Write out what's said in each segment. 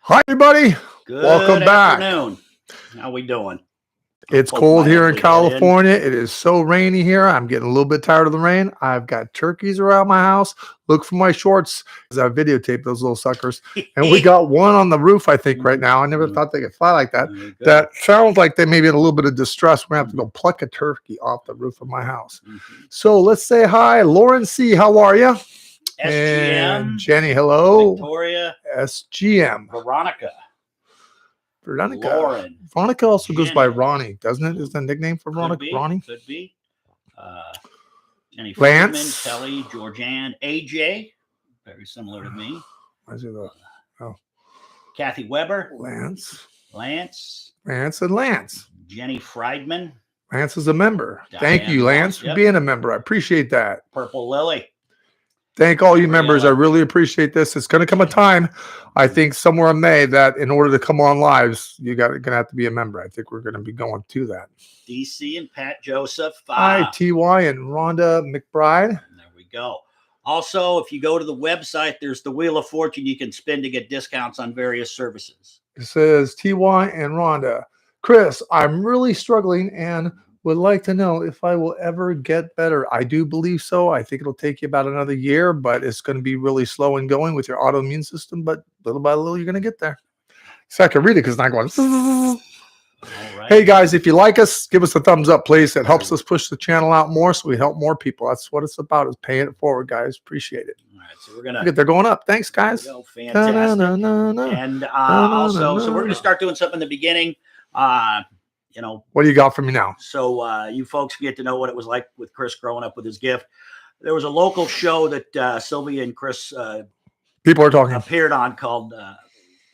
Hi, everybody. Welcome Good back. afternoon. How we doing? It's Poke cold my here in ugly head in. California. It is so rainy here. I'm getting a little bit tired of the rain. I've got turkeys around my house. Look for my shorts as I videotape those little suckers. And we got one on the roof, I think, right now. I never thought they could fly like that. There you go. That sounds like they may be in a little bit of distress. We're going to have to go pluck a turkey off the roof of my house. So let's say hi. Lauren C., how are you? SGM. And Jenny, hello. Victoria. SGM. Veronica. Lauren. Veronica also goes by Ronnie, doesn't it? Is the nickname for Veronica Ronnie? Could be. Jenny Lance. Friedman, Kelly, Georgianne, AJ, very similar to me. Kathy Weber. Lance. And Lance. Jenny Friedman. Lance is a member. Diane Thank you, Lance, for being a member. I appreciate that. Purple Lily. Thank all you members. I really appreciate this. It's going to come a time, I think, somewhere in May that in order to come on lives, you're going to have to be a member. I think we're going to be going to that. DC and Pat Joseph. Hi, TY and Rhonda McBride. There we go. Also, if you go to the website, there's the Wheel of Fortune you can spin to get discounts on various services. It says TY and Rhonda. Chris, I'm really struggling and would like to know if I will ever get better. I do believe so. I think it'll take you about another year, but it's going to be really slow and going with your autoimmune system. But little by little, you're going to get there. So I can read it because it's not going. All right. Hey, guys, if you like us, give us a thumbs up, please. It helps us push the channel out more so we help more people. That's what it's about, is paying it forward, guys. Appreciate it. All right, so we're going to. They're going up. Thanks, guys. Fantastic. And also, so we're going to start doing something in the beginning. What do you got for me now? So you folks get to know what it was like with Chris growing up with his gift. There was a local show that Sylvia and Chris people are talking appeared on called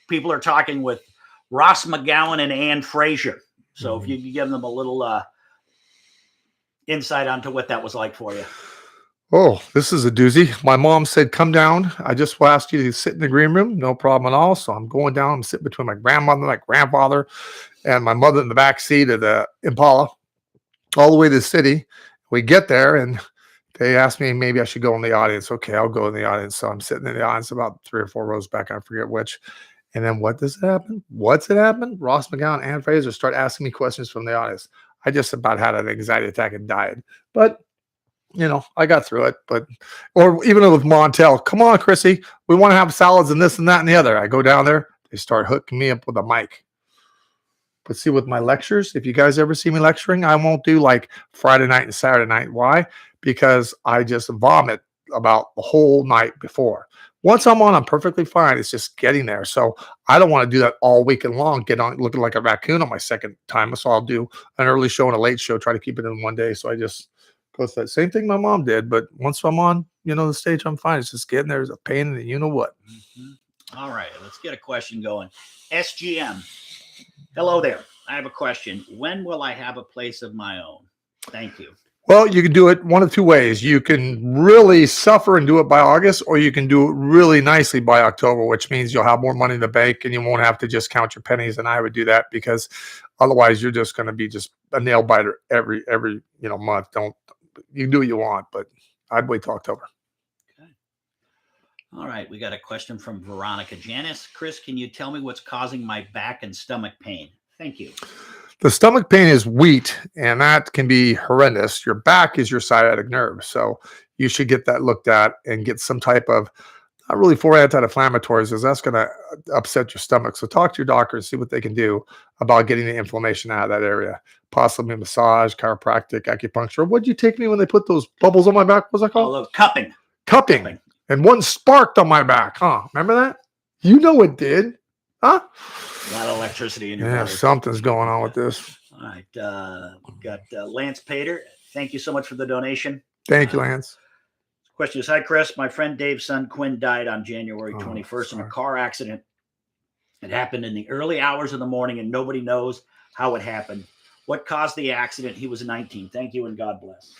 People Are Talking with Ross McGowan and Ann Frazier. So if you could give them a little insight onto what that was like for you. Oh, this is a doozy. My mom said, come down. I just asked you to sit in the green room. No problem at all. So I'm going down. I'm sitting between my grandmother and my grandfather and my mother in the back seat of the Impala all the way to the city. We get there and they asked me maybe I should go in the audience. Okay, I'll go in the audience. So I'm sitting in the audience about 3 or 4 rows back. I forget which. And then what does it happen? What's it happen? Ross McGowan and Ann Fraser start asking me questions from the audience. I just about had an anxiety attack and died. But I got through it, or even with Montel, come on, Chrissy, we want to have salads and this and that and the other. I go down there, they start hooking me up with a mic. But see, with my lectures, if you guys ever see me lecturing, I won't do like Friday night and Saturday night. Why? Because I just vomit about the whole night before. Once I'm on, I'm perfectly fine. It's just getting there. So I don't want to do that all weekend long, get on looking like a raccoon on my second time. So I'll do an early show and a late show, try to keep it in one day. So I just goes that same thing my mom did, but once I'm on, the stage, I'm fine. It's just getting there. There's a pain in the you-know-what. All right, let's get a question going. SGM, hello there. I have a question. When will I have a place of my own? Thank you. Well, you can do it one of 2 ways. You can really suffer and do it by August, or you can do it really nicely by October, which means you'll have more money in the bank and you won't have to just count your pennies. And I would do that because otherwise you're just going to be just a nail biter every month. You can do what you want, but I'd wait till October. Okay. All right. We got a question from Veronica Janice. Chris, can you tell me what's causing my back and stomach pain? Thank you. The stomach pain is wheat, and that can be horrendous. Your back is your sciatic nerve. So you should get that looked at and get some type of, not really for anti-inflammatories, because that's going to upset your stomach. So talk to your doctor and see what they can do about getting the inflammation out of that area. Possibly massage, chiropractic, acupuncture. What'd you take me when they put those bubbles on my back? What's that called? Oh, cupping. Cupping. And one sparked on my back, huh? Remember that? It did. Huh? A lot of electricity in your body. Something's going on with this. All right. We've got Lance Pater. Thank you so much for the donation. Thank you, Lance. Question is, hi, Chris. My friend Dave's son, Quinn, died on January 21st in a car accident. It happened in the early hours of the morning, and nobody knows how it happened. What caused the accident? He was 19. Thank you, and God bless.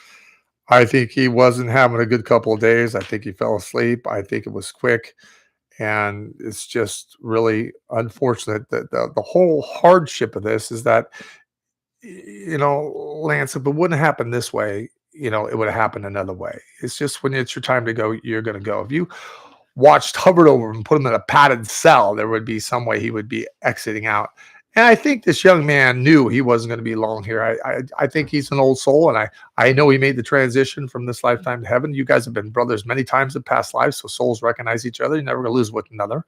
I think he wasn't having a good couple of days. I think he fell asleep. I think it was quick. And it's just really unfortunate that the whole hardship of this is that, Lance, if it wouldn't happen this way, it would have happened another way. It's just when it's your time to go, you're going to go. If you watched, hovered over him, put him in a padded cell, there would be some way he would be exiting out. And I think this young man knew he wasn't going to be long here. I think he's an old soul, and I know he made the transition from this lifetime to heaven. You guys have been brothers many times in past lives, so souls recognize each other. You're never going to lose with another.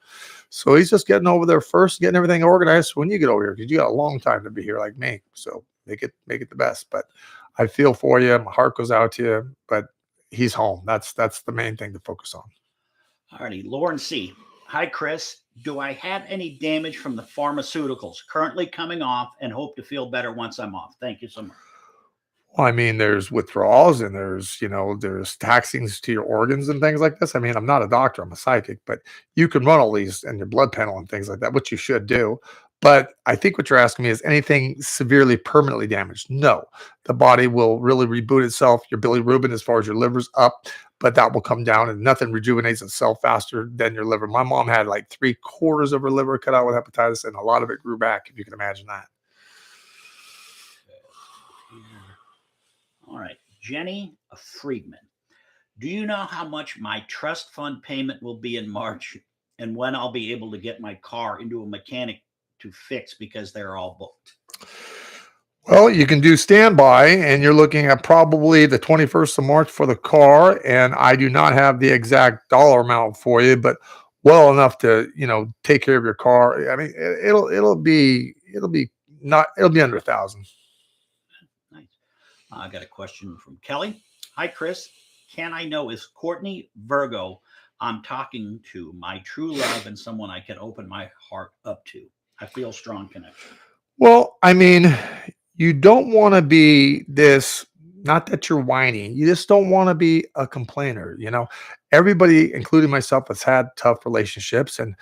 So he's just getting over there first, getting everything organized when you get over here, because you got a long time to be here like me. So make it the best. But I feel for you. My heart goes out to you. But he's home. That's the main thing to focus on. All righty, Lauren C. Hi, Chris. Do I have any damage from the pharmaceuticals? Currently coming off and hope to feel better once I'm off. Thank you so much. Well, I mean, there's withdrawals and there's taxings to your organs and things like this. I mean, I'm not a doctor, I'm a psychic, but you can run all these and your blood panel and things like that, which you should do. But I think what you're asking me is anything severely permanently damaged? No, the body will really reboot itself. Your bilirubin, as far as your liver's up, but that will come down, and nothing rejuvenates itself faster than your liver. My mom had like 3/4 of her liver cut out with hepatitis, and a lot of it grew back, if you can imagine that. All right, Jenny Friedman. Do you know how much my trust fund payment will be in March, and when I'll be able to get my car into a mechanic to fix because they're all booked? Well, you can do standby, and you're looking at probably the 21st of March for the car. And I do not have the exact dollar amount for you, but well enough to, take care of your car. I mean, it'll be under 1,000. Nice. I got a question from Kelly. Hi, Chris. Can I know, is Courtney Virgo I'm talking to my true love and someone I can open my heart up to? I feel strong connection. Well, I mean, you don't want to be this, not that you're whiny, you just don't want to be a complainer. Everybody, including myself, has had tough relationships, and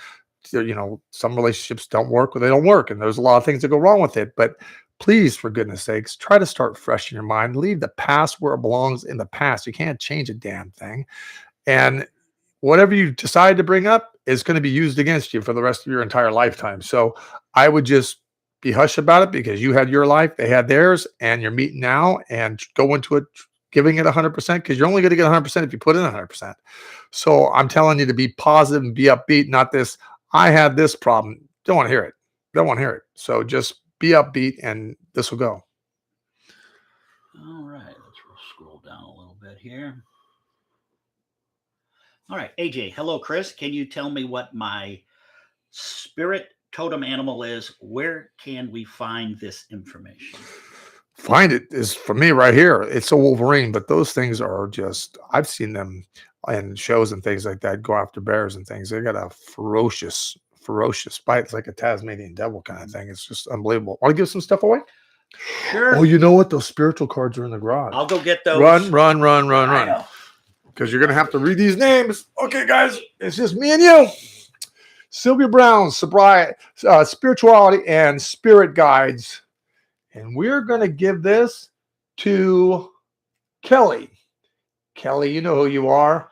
some relationships don't work or they don't work, and there's a lot of things that go wrong with it. But please, for goodness sakes, try to start fresh in your mind. Leave the past where it belongs in the past. You can't change a damn thing. And whatever you decide to bring up is going to be used against you for the rest of your entire lifetime. So I would just be hush about it, because you had your life, they had theirs, and you're meeting now, and go into it giving it 100%, because you're only going to get 100% if you put in 100%. So I'm telling you to be positive and be upbeat, not this, I had this problem. Don't want to hear it. Don't want to hear it. So just be upbeat, and this will go. All right. Let's scroll down a little bit here. All right. AJ, hello, Chris. Can you tell me what my spirit totem animal is? Where can we find this information? Find it is for me right here. It's a Wolverine, but those things are just, I've seen them in shows and things like that go after bears and things. They got a ferocious bite. It's like a Tasmanian devil kind of thing. It's just unbelievable. Want to give some stuff away? Sure. Oh, you know what? Those spiritual cards are in the garage. I'll go get those. Run. Because you're going to have to read these names. Okay, guys, it's just me and you. Sylvia Browne, sobriety, spirituality, and spirit guides. And we're going to give this to Kelly. Kelly, you know who you are.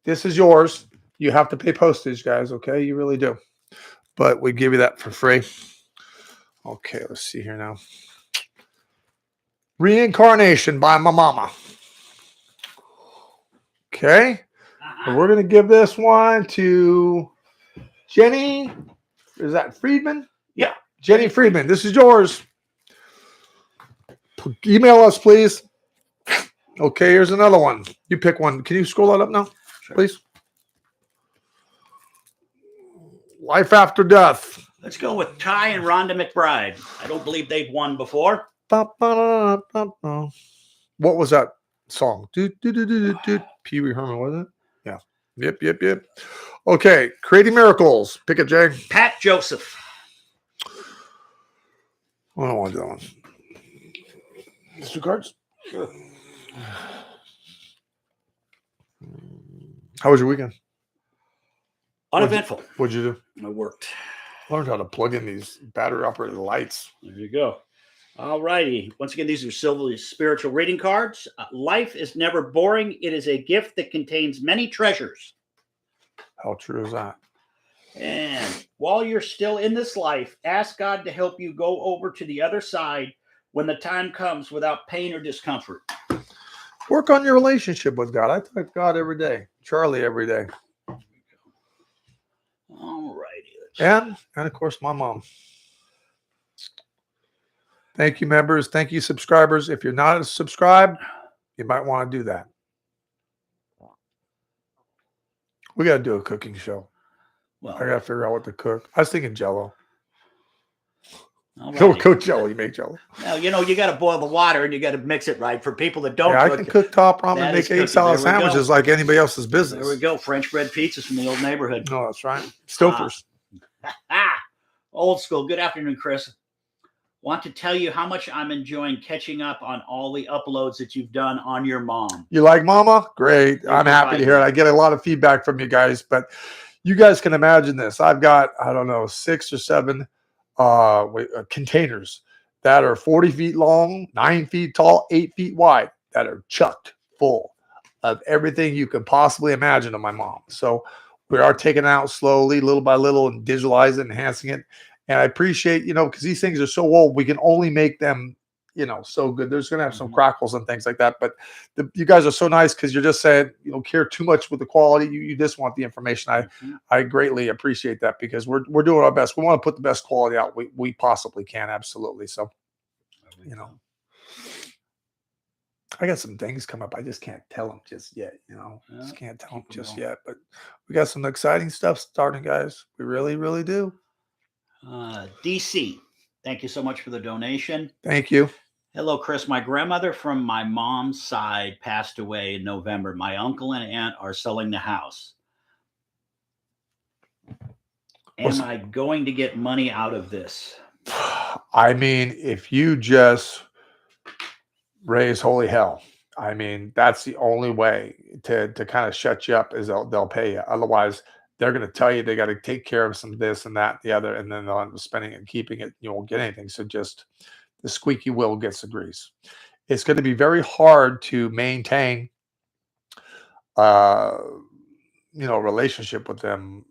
This is yours. You have to pay postage, guys, okay? You really do. But we give you that for free. Okay, let's see here now. Reincarnation by my mama. Okay. And we're going to give this one to Jenny. Is that Friedman? Yeah. Jenny Friedman. This is yours. Email us, please. Okay, here's another one. You pick one. Can you scroll that up now, Sure. Please? Life after death. Let's go with Ty and Rhonda McBride. I don't believe they've won before. What was that song? Pee Wee Herman, wasn't it? Yeah. Yep. Okay, Creating Miracles. Pick it, Jay. Pat Joseph. I don't want that one. These two cards. How was your weekend? Uneventful. What'd you do? I worked. Learned how to plug in these battery operated lights. There you go. All righty. Once again, these are Sylvia's spiritual reading cards. Life is never boring. It is a gift that contains many treasures. How true is that? And while you're still in this life, ask God to help you go over to the other side when the time comes without pain or discomfort. Work on your relationship with God. I talk to God every day. Charlie every day. And of course, my mom. Thank you, members. Thank you, subscribers. If you're not subscribed, you might want to do that. We got to do a cooking show. Well, I got to figure out what to cook. I was thinking Jello. Go cook Jello. You make Jello. Now, you got to boil the water and you got to mix it right. For people that don't I can cook top ramen and make egg salad sandwiches go. like anybody else's business. There we go. French bread pizzas from the old neighborhood. No, that's right. Stouffer's. Old school. Good afternoon, Chris. Want to tell you how much I'm enjoying catching up on all the uploads that you've done on your mom. You like Mama? Great. I'm happy to hear it. I get a lot of feedback from you guys, but you guys can imagine this. I've got, I don't know, 6 or 7 containers that are 40 feet long, 9 feet tall, 8 feet wide, that are chucked full of everything you can possibly imagine of my mom. So we are taking it out slowly, little by little, and digitalizing it, enhancing it. And I appreciate, because these things are so old, we can only make them, so good. There's going to have some crackles and things like that. But you guys are so nice because you're just saying you don't care too much with the quality. You just want the information. I greatly appreciate that because we're doing our best. We want to put the best quality out we possibly can. Absolutely. So, I got some things come up. I just can't tell them just yet. Just can't tell them just yet. But we got some exciting stuff starting, guys. We really, really do. DC, thank you so much for the donation. Thank you. Hello, Chris. My grandmother from my mom's side passed away in November. My uncle and aunt are selling the house. Am I going to get money out of this? I mean, if you just raise holy hell, I mean, that's the only way to kind of shut you up is they'll pay you. Otherwise, they're going to tell you they got to take care of some this and that, the other, and then they'll end up spending it and keeping it. You won't get anything. So just the squeaky wheel gets the grease. It's going to be very hard to maintain, relationship with them,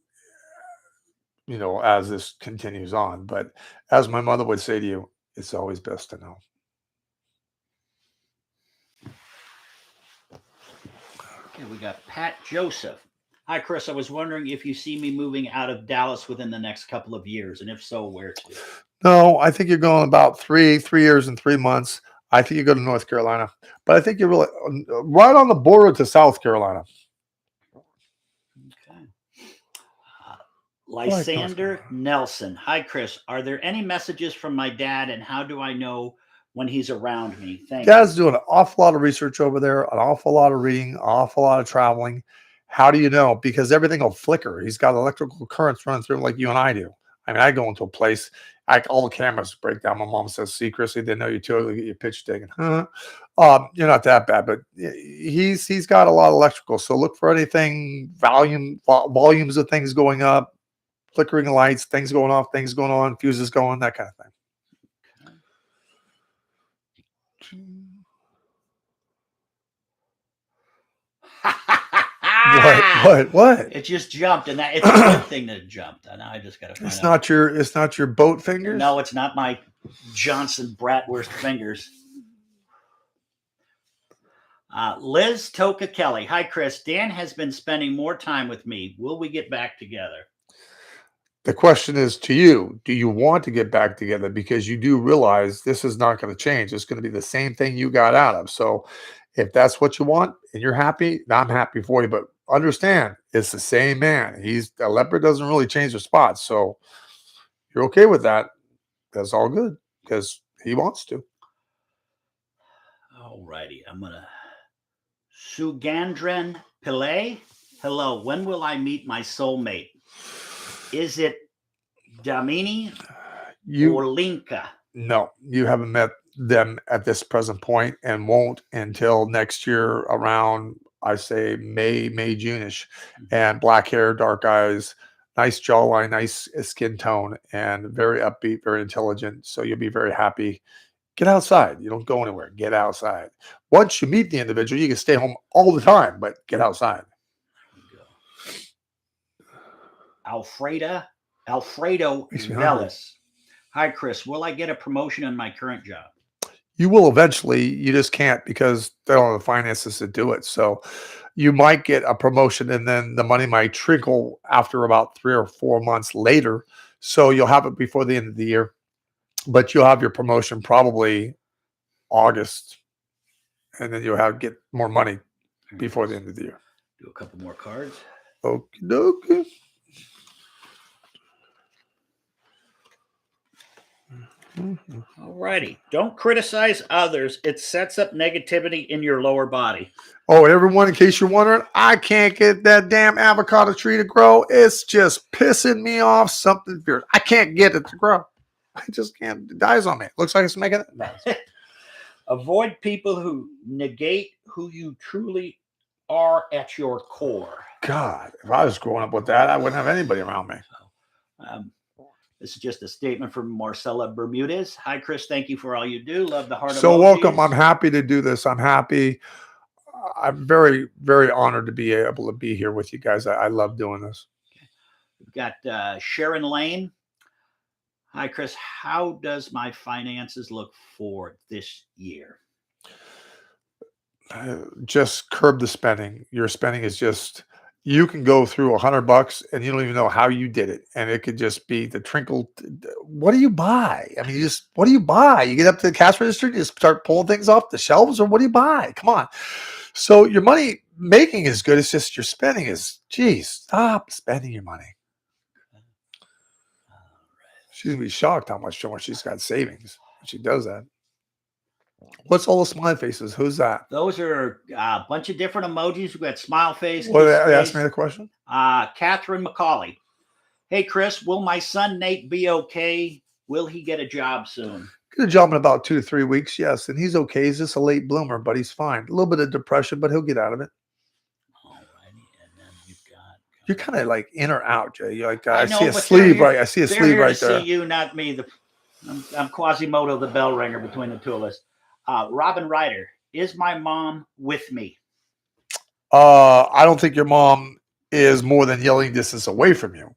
as this continues on. But as my mother would say to you, it's always best to know. Okay, we got Pat Joseph. Hi, Chris. I was wondering if you see me moving out of Dallas within the next couple of years, and if so, where to? No, I think you're going about 3 years and 3 months. I think you go to North Carolina, but I think you're really right on the border to South Carolina. Okay. Lysander Nelson. Hi, Chris. Are there any messages from my dad, and how do I know when he's around me? Thank you. Dad's doing an awful lot of research over there, an awful lot of reading, an awful lot of traveling. How do you know? Because everything will flicker. He's got electrical currents running through him like you and I do. I mean, I go into a place, all the cameras break down. My mom says, "See, Chris, they didn't know you totally get your pitch taken." You're not that bad, but he's got a lot of electrical. So look for anything, volumes of things going up, flickering lights, things going off, things going on, fuses going, that kind of thing. What? It just jumped, and it's a good thing that it jumped. And I just got to find out. It's not your boat fingers? No, it's not my Johnson Bratwurst fingers. Liz Toka Kelly. Hi, Chris. Dan has been spending more time with me. Will we get back together? The question is to you, do you want to get back together? Because you do realize this is not going to change. It's going to be the same thing you got out of. So if that's what you want and you're happy, I'm happy for you. But understand, it's the same man. A leopard doesn't really change their spots. So you're okay with that. That's all good because he wants to. All righty. I'm going to. Sugandran Pillay. Hello. When will I meet my soulmate? Is it Damini or Linka? No, you haven't met them at this present point and won't until next year around, I say May, June-ish. And black hair, dark eyes, nice jawline, nice skin tone, and very upbeat, very intelligent. So you'll be very happy. Get outside. You don't go anywhere. Get outside. Once you meet the individual, you can stay home all the time, but get outside. Alfredo Velis. Hi, Chris. Will I get a promotion in my current job? You will eventually. You just can't because they don't have the finances to do it. So you might get a promotion and then the money might trickle after about 3 or 4 months later. So you'll have it before the end of the year, but you'll have your promotion probably August, and then you'll get more money before the end of the year. Do a couple more cards. Okie dokie. All righty. Don't criticize others. It sets up negativity in your lower body. Oh, everyone, in case you're wondering, I can't get that damn avocado tree to grow. It's just pissing me off. Something fierce. I can't get it to grow. I just can't. It dies on me. Looks like it's making it. Avoid people who negate who you truly are at your core. God, if I was growing up with that, I wouldn't have anybody around me. This is just a statement from Marcella Bermudez. Hi, Chris. Thank you for all you do. Love the heart So emojis. welcome. I'm happy to do this. I'm happy. I'm very, very honored to be able to be here with you guys. I love doing this. We've got Sharon Lane. Hi, Chris. How does my finances look for this year? Just curb the spending. Your spending is just, you can go through $100 and you don't even know how you did it. And it could just be the trinkle. What do you buy? I mean, what do you buy? You get up to the cash register, you just start pulling things off the shelves, or what do you buy? Come on. So your money making is good. It's just your spending is, geez, stop spending your money. She's going to be shocked how much more she's got savings when she does that. What's all the smiley faces? Who's that? Those are a bunch of different emojis. We've got smile face. What, ask me the question? Catherine McCauley. Hey, Chris, will my son Nate be okay? Will he get a job soon? Get a job in about 2 to 3 weeks, yes. And he's okay. He's just a late bloomer, but he's fine. A little bit of depression, but he'll get out of it. All righty. And then you've got... You're kind of like in or out, Jay. You're like, I see a sleeve, right? I see a sleeve right there. See you, not me. I'm Quasimodo, the bell ringer between the two of us. Robin Ryder, is my mom with me? I don't think your mom is more than yelling distance away from you,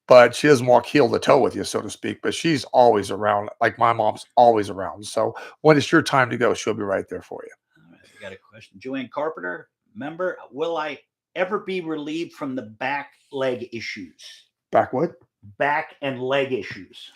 but she doesn't walk heel to toe with you, so to speak. But she's always around, like my mom's always around. So when it's your time to go, she'll be right there for you. All right, I got a question. Joanne Carpenter, member, will I ever be relieved from the back leg issues? Back what? Back and leg issues.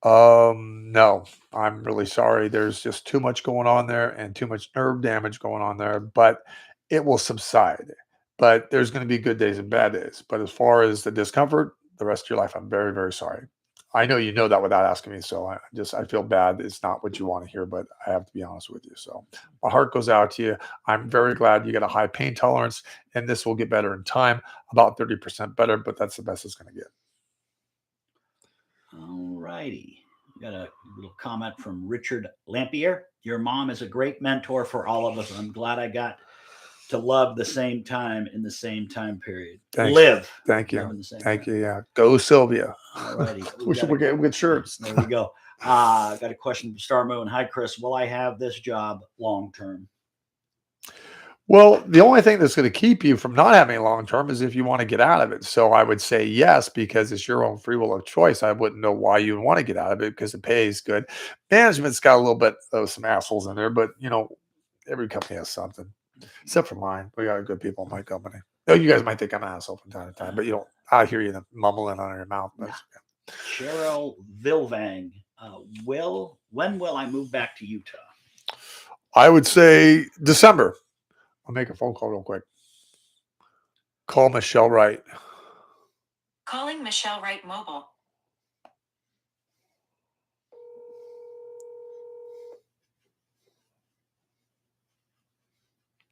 No, I'm really sorry. There's just too much going on there and too much nerve damage going on there, but it will subside. But there's going to be good days and bad days. But as far as the discomfort, the rest of your life, I'm very, very sorry. I know you know that without asking me. So I feel bad. It's not what you want to hear, but I have to be honest with you. So my heart goes out to you. I'm very glad you got a high pain tolerance, and this will get better in time, about 30% better, but that's the best it's going to get. All righty. Got a little comment from Richard Lampier. Your mom is a great mentor for all of us. I'm glad I got to love the same time in the same time period. Thanks. Live. Thank you. Thank you. Yeah. Go Sylvia. All righty. We should get good shirts. There we go. Got a question from Star Moon. Hi, Chris. Will I have this job long term? Well, the only thing that's going to keep you from not having long term is if you want to get out of it. So I would say yes, because it's your own free will of choice. I wouldn't know why you would want to get out of it, because the pay is good. Management's got a little bit of some assholes in there, but every company has something, except for mine. We got good people in my company. You guys might think I'm an asshole from time to time, but I hear you mumbling under your mouth. But, yeah. Cheryl Vilvang, when will I move back to Utah? I would say December. I'll make a phone call real quick. Call Michelle Wright. Calling Michelle Wright Mobile.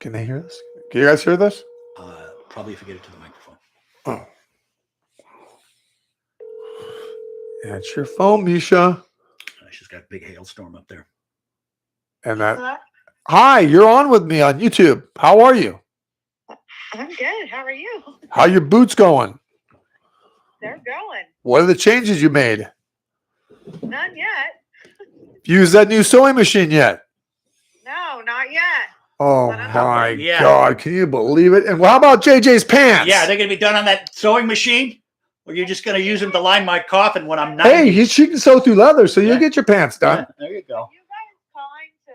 Can they hear this? Can you guys hear this? Probably if you get it to the microphone. Oh. It's your phone, Misha. She's got a big hailstorm up there. And that. Hi, you're on with me on YouTube. How are you? I'm good. How are you? How your boots going? They're going. What are the changes you made? None yet. Use that new sewing machine yet? No, not yet. Oh my God. Can you believe it? And how about JJ's pants? Yeah, they're going to be done on that sewing machine? Or you're just going to use them to line my coffin when I'm 90? Hey, she can sew through leather, so you'll get your pants done. Yeah, there you go. You guys calling to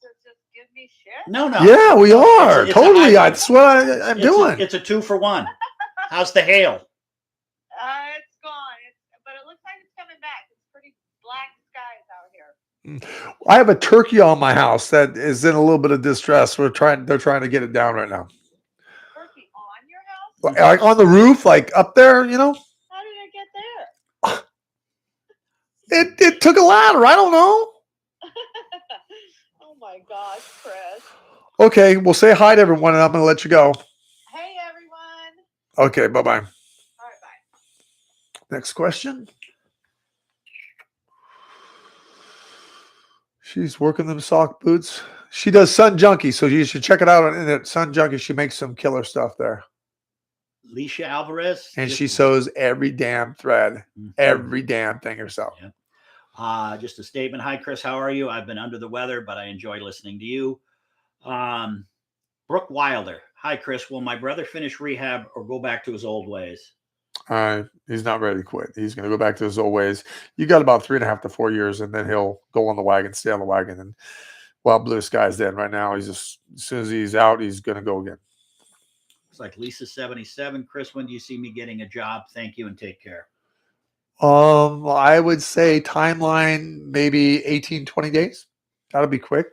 just give me shit? No. Yeah, we No, are. it's a Totally. hybrid. That's what I'm doing. It's a 2-for-1. How's the hail? It's gone. But it looks like it's coming back. It's pretty black skies out here. I have a turkey on my house that is in a little bit of distress. They're trying to get it down right now. Turkey on your house? Like on the roof, like up there, you know? How did it get there? It took a ladder. I don't know. Oh my gosh, Chris. Okay, well, say hi to everyone, and I'm going to let you go. Hey, everyone. Okay, bye-bye. All right, bye. Next question. She's working them sock boots. She does Sun Junkie, so you should check it out on it. Sun Junkie. She makes some killer stuff there. Leisha Alvarez. And she sews every damn thread, every damn thing herself. Yeah. Just a statement. Hi, Chris. How are you? I've been under the weather, but I enjoy listening to you. Brooke Wilder. Hi, Chris. Will my brother finish rehab or go back to his old ways? He's not ready to quit. He's going to go back to his old ways. You got about 3.5 to 4 years, and then he'll go on the wagon, stay on the wagon. And while blue sky's dead right now, he's just, as soon as he's out, he's going to go again. It's like Lisa 77. Chris, when do you see me getting a job? Thank you and take care. I would say timeline, maybe 18, 20 days. That'll be quick.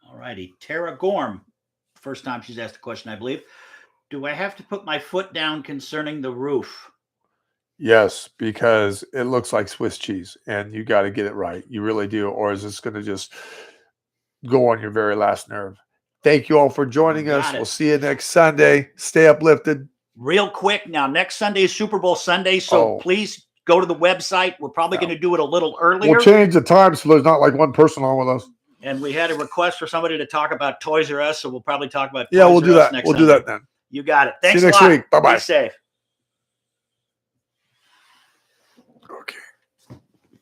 All righty. Tara Gorm. First time she's asked a question, I believe. Do I have to put my foot down concerning the roof? Yes, because it looks like Swiss cheese, and you got to get it right. You really do. Or is this going to just go on your very last nerve? Thank you all for joining us. We'll see you next Sunday. Stay uplifted. Real quick, now next Sunday is Super Bowl Sunday, so please go to the website. We're probably going to do it a little earlier. We'll change the time so there's not like one person on with us. And we had a request for somebody to talk about Toys R Us, so we'll probably talk about Toys R Us next We'll Sunday. do that then. You got it. Thanks See you next a lot. week. Bye-bye. Be safe.